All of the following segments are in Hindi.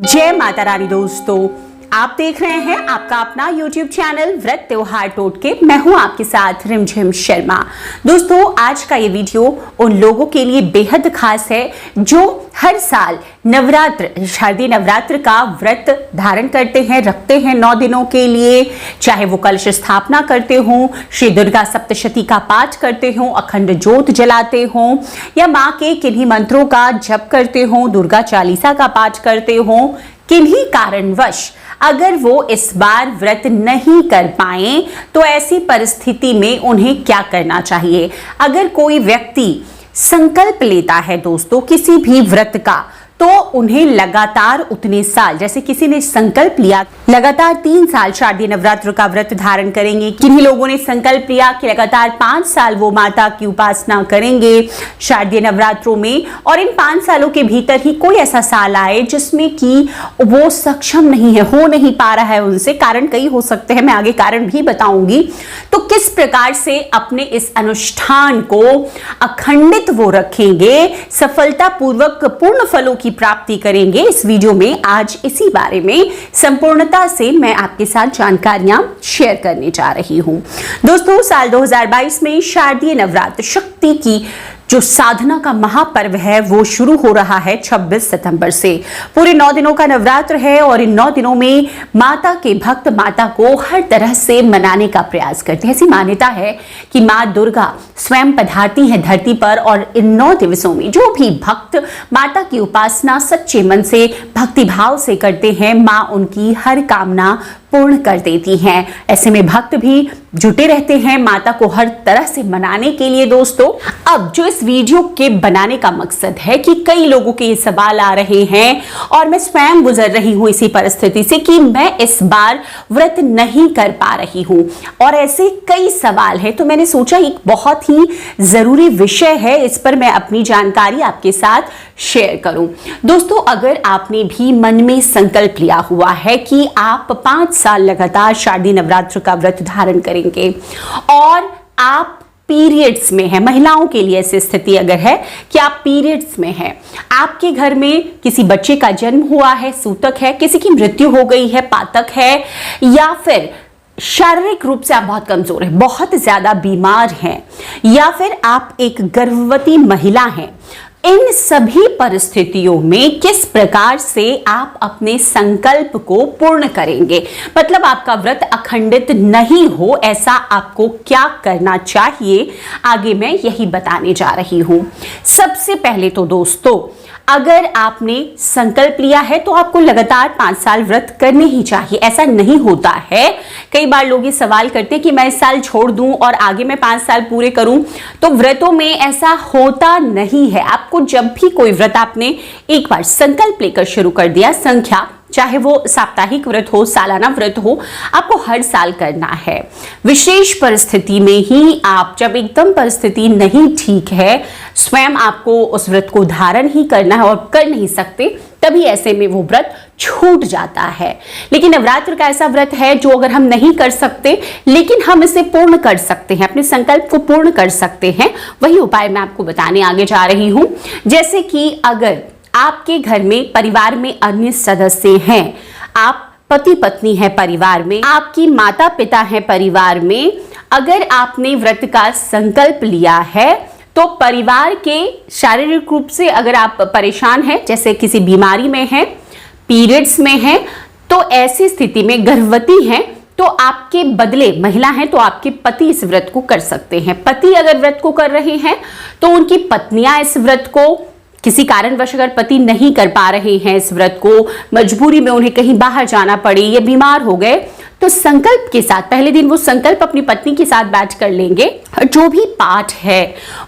जय माता रानी दोस्तों, आप देख रहे हैं आपका अपना YouTube चैनल व्रत त्योहार टोटके। मैं हूं आपके साथ रिमझिम शर्मा। दोस्तों, आज का ये वीडियो उन लोगों के लिए बेहद खास है जो हर साल नवरात्र, शारदीय नवरात्र का व्रत धारण करते हैं, रखते हैं 9 दिनों के लिए। चाहे वो कलश स्थापना करते हों, श्री दुर्गा सप्तशती का पाठ करते हों, अखंड ज्योत जलाते हों, या माँ के किन्हीं मंत्रों का जप करते हों, दुर्गा चालीसा का पाठ करते हों, किन्हीं कारणवश अगर वो इस बार व्रत नहीं कर पाए तो ऐसी परिस्थिति में उन्हें क्या करना चाहिए। अगर कोई व्यक्ति संकल्प लेता है दोस्तों किसी भी व्रत का, तो उन्हें लगातार उतने साल, जैसे किसी ने संकल्प लिया लगातार 3 साल शारदीय नवरात्र का व्रत धारण करेंगे, किन्हीं लोगों ने संकल्प लिया कि लगातार 5 साल वो माता की उपासना करेंगे शारदीय नवरात्रों में, और इन 5 सालों के भीतर ही कोई ऐसा साल आए जिसमें कि वो सक्षम नहीं है, हो नहीं पा रहा है उनसे। कारण कई हो सकते हैं, मैं आगे कारण भी बताऊंगी। तो किस प्रकार से अपने इस अनुष्ठान को अखंडित वो रखेंगे, सफलतापूर्वक पूर्ण फलों की प्राप्ति करेंगे, इस वीडियो में आज इसी बारे में संपूर्णता से मैं आपके साथ जानकारियां शेयर करने जा रही हूं। दोस्तों, साल 2022 में शारदीय नवरात्र शक्ति की जो साधना का महापर्व है वो शुरू हो रहा है 26 सितंबर से। पूरे 9 दिनों का नवरात्र है और इन 9 दिनों में माता के भक्त माता को हर तरह से मनाने का प्रयास करते हैं। ऐसी मान्यता है कि माँ दुर्गा स्वयं पधारती है धरती पर, और इन 9 दिवसों में जो भी भक्त माता की उपासना सच्चे मन से भक्तिभाव से करते हैं, माँ उनकी हर कामना पूर्ण कर देती हैं। ऐसे में भक्त भी जुटे रहते हैं माता को हर तरह से मनाने के लिए। दोस्तों, अब जो इस वीडियो के बनाने का मकसद है कि कई लोगों के ये सवाल आ रहे हैं और मैं स्वयं गुजर रही हूं इसी परिस्थिति से कि मैं इस बार व्रत नहीं कर पा रही हूं, और ऐसे कई सवाल हैं। तो मैंने सोचा एक बहुत ही जरूरी विषय है, इस पर मैं अपनी जानकारी आपके साथ शेयर करूं। दोस्तों, अगर आपने भी मन में संकल्प लिया हुआ है कि आप 5 साल लगातार शारदीय नवरात्र का व्रत धारण करेंगे और आप पीरियड्स में है, महिलाओं के लिए ऐसी स्थिति अगर है कि आप पीरियड्स में हैं, आपके घर में किसी बच्चे का जन्म हुआ है, सूतक है, किसी की मृत्यु हो गई है, पातक है, या फिर शारीरिक रूप से आप बहुत कमजोर हैं, बहुत ज्यादा बीमार हैं, या फिर आप एक गर्भवती महिला हैं, इन सभी परिस्थितियों में किस प्रकार से आप अपने संकल्प को पूर्ण करेंगे, मतलब आपका व्रत अखंडित नहीं हो, ऐसा आपको क्या करना चाहिए, आगे मैं यही बताने जा रही हूं। सबसे पहले तो दोस्तों, अगर आपने संकल्प लिया है तो आपको लगातार 5 साल व्रत करने ही चाहिए। ऐसा नहीं होता है, कई बार लोग ये सवाल करते हैं कि मैं इस साल छोड़ दूं और आगे मैं 5 साल पूरे करूं। तो व्रतों में ऐसा होता नहीं है। आपको जब भी कोई व्रत आपने एक बार संकल्प लेकर शुरू कर दिया, संख्या चाहे वो साप्ताहिक व्रत हो, सालाना व्रत हो, आपको हर साल करना है। विशेष परिस्थिति में ही आप, जब एकदम परिस्थिति नहीं ठीक है, स्वयं आपको उस व्रत को धारण ही करना है और कर नहीं सकते, तभी ऐसे में वो व्रत छूट जाता है। लेकिन नवरात्र का ऐसा व्रत है जो अगर हम नहीं कर सकते लेकिन हम इसे पूर्ण कर सकते हैं, अपने संकल्प को पूर्ण कर सकते हैं, वही उपाय मैं आपको बताने आगे जा रही हूं। जैसे कि अगर आपके घर में परिवार में अन्य सदस्य हैं, आप पति पत्नी है परिवार में, आपकी माता पिता है परिवार में, अगर आपने व्रत का संकल्प लिया है तो परिवार के शारीरिक रूप से अगर आप परेशान हैं, जैसे किसी बीमारी में हैं, पीरियड्स में हैं, तो ऐसी स्थिति में गर्भवती हैं, तो आपके बदले महिला हैं तो आपके पति इस व्रत को कर सकते हैं। पति अगर व्रत को कर रहे हैं तो उनकी पत्नियां इस व्रत को, किसी कारणवश अगर पति नहीं कर पा रहे हैं इस व्रत को, मजबूरी में उन्हें कहीं बाहर जाना पड़े या बीमार हो गए, तो संकल्प के साथ पहले दिन वो संकल्प अपनी पत्नी के साथ बैठ कर लेंगे। जो भी पाठ है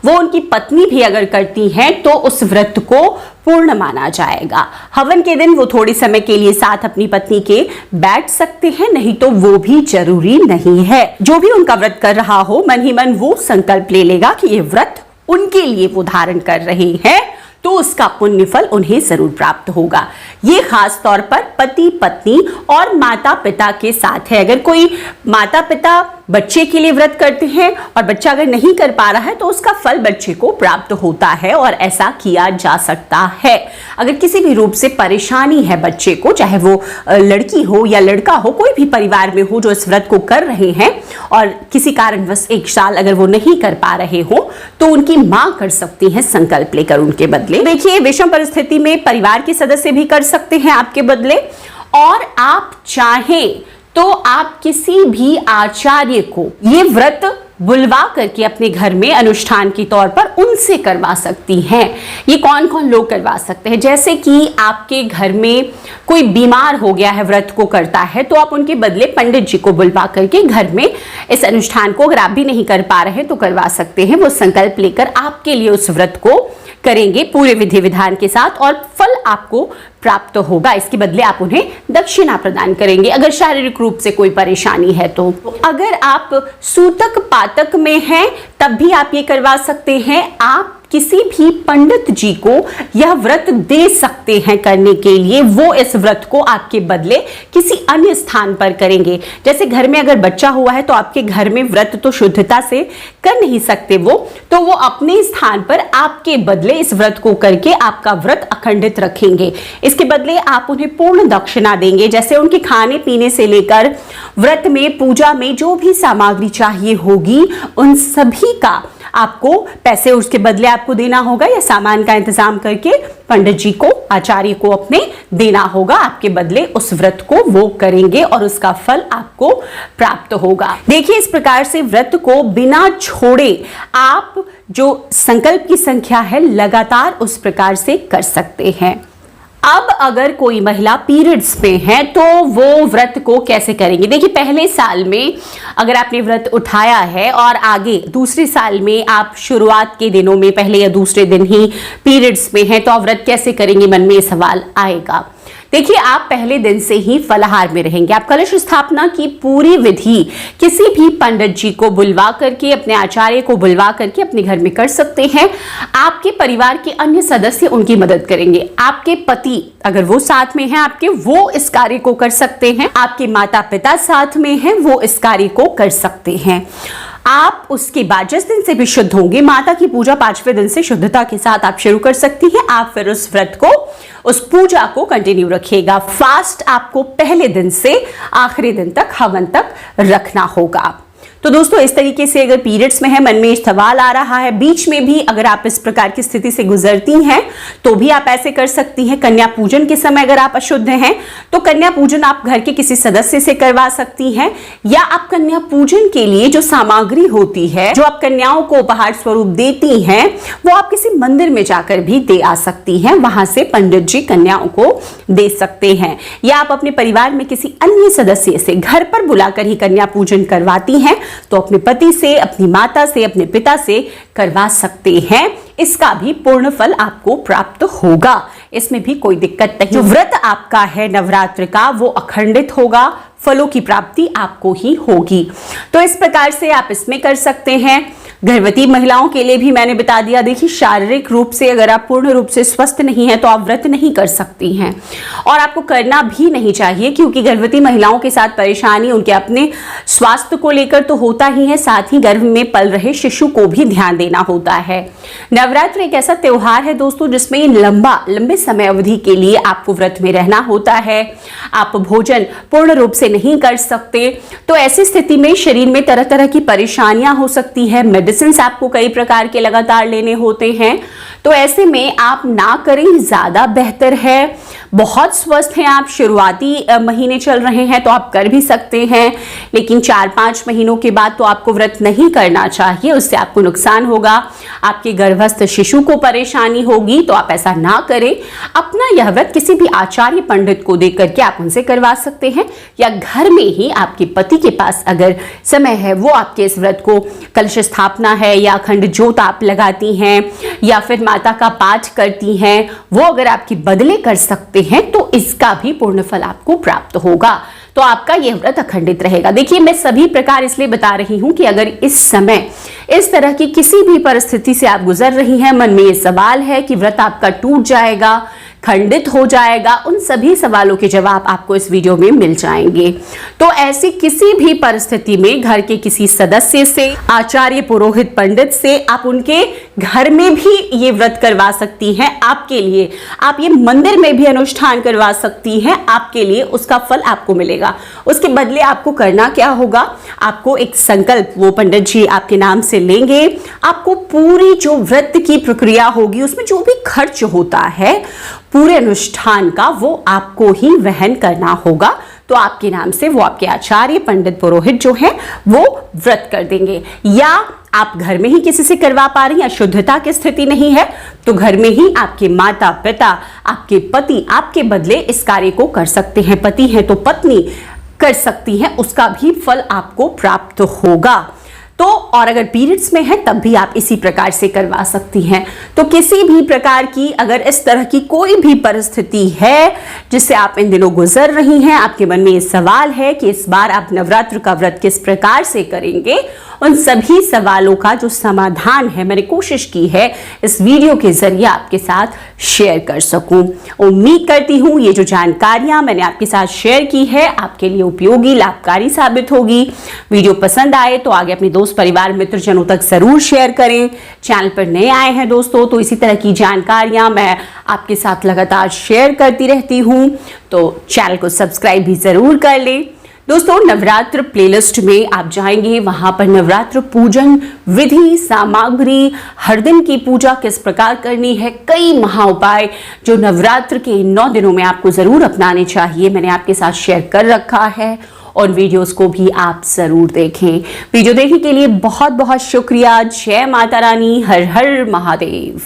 वो उनकी पत्नी भी अगर करती हैं तो उस व्रत को पूर्ण माना जाएगा। हवन के दिन वो थोड़े समय के लिए साथ अपनी पत्नी के बैठ सकते हैं, नहीं तो वो भी जरूरी नहीं है। जो भी उनका व्रत कर रहा हो, मन ही मन वो संकल्प ले लेगा कि ये व्रत उनके लिए वो धारण कर रहे हैं, तो उसका पुण्य फल उन्हें जरूर प्राप्त होगा। ये खास तौर पर पति पत्नी और माता पिता के साथ है। अगर कोई माता पिता बच्चे के लिए व्रत करते हैं और बच्चा अगर नहीं कर पा रहा है तो उसका फल बच्चे को प्राप्त होता है और ऐसा किया जा सकता है। अगर किसी भी रूप से परेशानी है बच्चे को, चाहे वो लड़की हो या लड़का हो, कोई भी परिवार में हो जो इस व्रत को कर रहे हैं और किसी कारणवश 1 साल अगर वो नहीं कर पा रहे हो तो उनकी मां कर सकती है संकल्प लेकर उनके बदले। देखिए, विषम परिस्थिति में परिवार के सदस्य भी कर सकते हैं आपके बदले, और आप चाहें तो आप किसी भी आचार्य को ये व्रत बुलवा करके अपने घर में अनुष्ठान के तौर पर उनसे करवा सकती हैं। ये कौन कौन लोग करवा सकते हैं? जैसे कि आपके घर में कोई बीमार हो गया है, व्रत को करता है, तो आप उनके बदले पंडित जी को बुलवा करके घर में इस अनुष्ठान को, अगर आप भी नहीं कर पा रहे तो करवा सकते हैं। वो संकल्प लेकर आपके लिए उस व्रत को करेंगे पूरे विधि विधान के साथ और फल आपको प्राप्त होगा। इसके बदले आप उन्हें दक्षिणा प्रदान करेंगे। अगर शारीरिक रूप से कोई परेशानी है तो अगर आप सूतक पातक में हैं तब भी आप ये करवा सकते हैं। आप किसी भी पंडित जी को यह व्रत दे सकते हैं करने के लिए, वो इस व्रत को आपके बदले किसी अन्य स्थान पर करेंगे। जैसे घर में अगर बच्चा हुआ है तो आपके घर में व्रत तो शुद्धता से कर नहीं सकते वो, तो वो अपने स्थान पर आपके बदले इस व्रत को करके आपका व्रत अखंडित रखेंगे। इसके बदले आप उन्हें पूर्ण दक्षिणा देंगे, जैसे उनके खाने पीने से लेकर व्रत में पूजा में जो भी सामग्री चाहिए होगी उन सभी का आपको पैसे उसके बदले आपको देना होगा, या सामान का इंतजाम करके पंडित जी को, आचार्य को अपने देना होगा। आपके बदले उस व्रत को वो करेंगे और उसका फल आपको प्राप्त होगा। देखिए, इस प्रकार से व्रत को बिना छोड़े आप जो संकल्प की संख्या है लगातार उस प्रकार से कर सकते हैं। अब अगर कोई महिला पीरियड्स में है तो वो व्रत को कैसे करेंगे? देखिए, पहले साल में अगर आपने व्रत उठाया है और आगे दूसरे साल में आप शुरुआत के दिनों में पहले या दूसरे दिन ही पीरियड्स में है तो आप व्रत कैसे करेंगे, मन में ये सवाल आएगा। देखिए, आप पहले दिन से ही फलाहार में रहेंगे। आप कलश स्थापना की पूरी विधि किसी भी पंडित जी को बुलवा करके, अपने आचार्य को बुलवा करके अपने घर में कर सकते हैं। आपके परिवार के अन्य सदस्य उनकी मदद करेंगे। आपके पति अगर वो साथ में हैं आपके, वो इस कार्य को कर सकते हैं। आपके माता पिता साथ में हैं, वो इस कार्य को कर सकते हैं। आप उसके बाद जिस दिन से भी शुद्ध होंगे, माता की पूजा 5वें दिन से शुद्धता के साथ आप शुरू कर सकती हैं। आप फिर उस व्रत को, उस पूजा को कंटिन्यू रखिएगा। फास्ट आपको पहले दिन से आखिरी दिन तक, हवन तक रखना होगा। तो दोस्तों, इस तरीके से अगर पीरियड्स में है, मन में सवाल आ रहा है, बीच में भी अगर आप इस प्रकार की स्थिति से गुजरती हैं तो भी आप ऐसे कर सकती हैं। कन्या पूजन के समय अगर आप अशुद्ध हैं तो कन्या पूजन आप घर के किसी सदस्य से करवा सकती हैं, या आप कन्या पूजन के लिए जो सामग्री होती है, जो आप कन्याओं को उपहार स्वरूप देती हैं, वो आप किसी मंदिर में जाकर भी दे आ सकती हैं। वहां से पंडित जी कन्याओं को दे सकते हैं, या आप अपने परिवार में किसी अन्य सदस्य से घर पर बुलाकर ही कन्या पूजन करवाती हैं तो अपने पति से, अपनी माता से, अपने पिता से करवा सकते हैं। इसका भी पूर्ण फल आपको प्राप्त होगा, इसमें भी कोई दिक्कत नहीं। जो व्रत आपका है नवरात्र का, वो अखंडित होगा, फलों की प्राप्ति आपको ही होगी। तो इस प्रकार से आप इसमें कर सकते हैं। गर्भवती महिलाओं के लिए भी मैंने बता दिया। देखिए, शारीरिक रूप से अगर आप पूर्ण रूप से स्वस्थ नहीं हैं तो आप व्रत नहीं कर सकती हैं, और आपको करना भी नहीं चाहिए, क्योंकि गर्भवती महिलाओं के साथ परेशानी उनके अपने स्वास्थ्य को लेकर तो होता ही है, साथ ही गर्भ में पल रहे शिशु को भी ध्यान देना होता है। नवरात्र एक ऐसा त्योहार है दोस्तों जिसमें लंबे समय अवधि के लिए आपको व्रत में रहना होता है। आप भोजन पूर्ण रूप से नहीं कर सकते, तो ऐसी स्थिति में शरीर में तरह तरह की परेशानियां हो सकती है। मेडिसिन आपको कई प्रकार के लगातार लेने होते हैं, तो ऐसे में आप ना करें, ज्यादा बेहतर है। बहुत स्वस्थ हैं आप, शुरुआती महीने चल रहे हैं तो आप कर भी सकते हैं, लेकिन 4-5 महीनों के बाद तो आपको व्रत नहीं करना चाहिए, उससे आपको नुकसान होगा, आपके गर्भस्थ शिशु को परेशानी होगी। तो आप ऐसा ना करें। अपना यह व्रत किसी भी आचार्य पंडित को देकर के आप उनसे करवा सकते हैं, या घर में ही आपके पति के पास अगर समय है, वो आपके इस व्रत को, कलश स्थापना है या अखंड ज्योत आप लगाती हैं या फिर माता का पाठ करती हैं, वो अगर आपके बदले कर सकते हैं तो इसका भी पूर्ण फल आपको प्राप्त होगा। तो आपका यह व्रत अखंडित रहेगा। देखिए, मैं सभी प्रकार इसलिए बता रही हूं कि अगर इस समय इस तरह की किसी भी परिस्थिति से आप गुजर रही हैं, मन में ये सवाल है कि व्रत आपका टूट जाएगा, खंडित हो जाएगा, उन सभी सवालों के जवाब आपको इस वीडियो में मिल जाएंगे। तो ऐसी किसी भी परिस्थिति में घर के किसी सदस्य से, आचार्य, पुरोहित, पंडित से आप उनके घर में भी ये व्रत करवा सकती हैं आपके लिए। आप ये मंदिर में भी अनुष्ठान करवा सकती हैं आपके लिए, उसका फल आपको मिलेगा। उसके बदले आपको करना क्या होगा, आपको एक संकल्प वो पंडित जी आपके नाम से लेंगे। आपको पूरी जो व्रत की प्रक्रिया होगी, उसमें जो भी खर्च होता है पूरे अनुष्ठान का, वो आपको ही वहन करना होगा। तो आपके नाम से वो आपके आचार्य, पंडित, पुरोहित जो है वो व्रत कर देंगे। या आप घर में ही किसी से करवा पा रही हैं या शुद्धता की स्थिति नहीं है, तो घर में ही आपके माता पिता, आपके पति आपके बदले इस कार्य को कर सकते हैं। पति हैं तो पत्नी कर सकती हैं, उसका भी फल आपको प्राप्त होगा। तो और अगर पीरियड्स में है तब भी आप इसी प्रकार से करवा सकती हैं। तो किसी भी प्रकार की अगर इस तरह की कोई भी परिस्थिति है जिससे आप इन दिनों गुजर रही हैं, आपके मन में ये सवाल है कि इस बार आप नवरात्र का व्रत किस प्रकार से करेंगे, उन सभी सवालों का जो समाधान है मैंने कोशिश की है इस वीडियो के जरिए आपके साथ शेयर कर सकूं। उम्मीद करती हूं ये जो जानकारियां मैंने आपके साथ शेयर की है आपके लिए उपयोगी, लाभकारी साबित होगी। वीडियो पसंद आए तो आगे अपने दोस्त, परिवार, मित्रजनों तक जरूर शेयर करें। चैनल पर नए आए हैं दोस्तों तो इसी तरह की जानकारियां मैं आपके साथ लगातार शेयर करती रहती हूं, तो चैनल को सब्सक्राइब भी जरूर कर लें। दोस्तों, नवरात्र प्लेलिस्ट में आप जाएंगे, वहां पर नवरात्र पूजन विधि, सामग्री, हर दिन की पूजा किस प्रकार करनी है, कई महा उपाय जो नवरात्र के 9 दिनों में आपको जरूर अपनाने चाहिए, मैंने आपके साथ शेयर कर रखा है। और वीडियोस को भी आप जरूर देखें। वीडियो देखने के लिए बहुत बहुत शुक्रिया। जय माता रानी, हर हर महादेव।